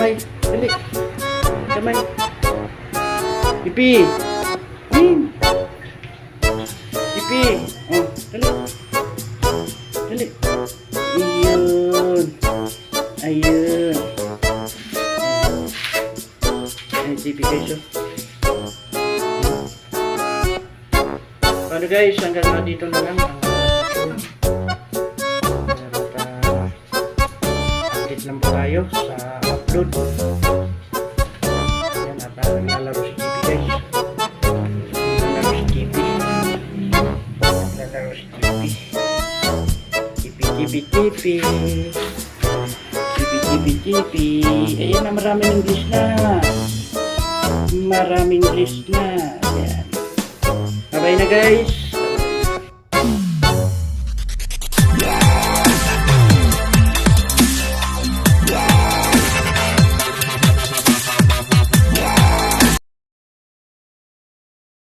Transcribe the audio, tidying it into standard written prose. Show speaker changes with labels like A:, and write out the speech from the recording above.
A: kamay. Dali. Kamay. Pipi. Min. Pipi. Oh, dali. Dali. Ayun. Ayun. Ayun, pipi guys. Paano guys, hanggang dito na lang. Update lang po tayo sa upload. Ayan, at naglalaro si JP guys. Naglalaro si JP. Naglalaro si JP. JP. Ayan na, maraming English na. Maraming English na. Ayan. Bye-bye na guys.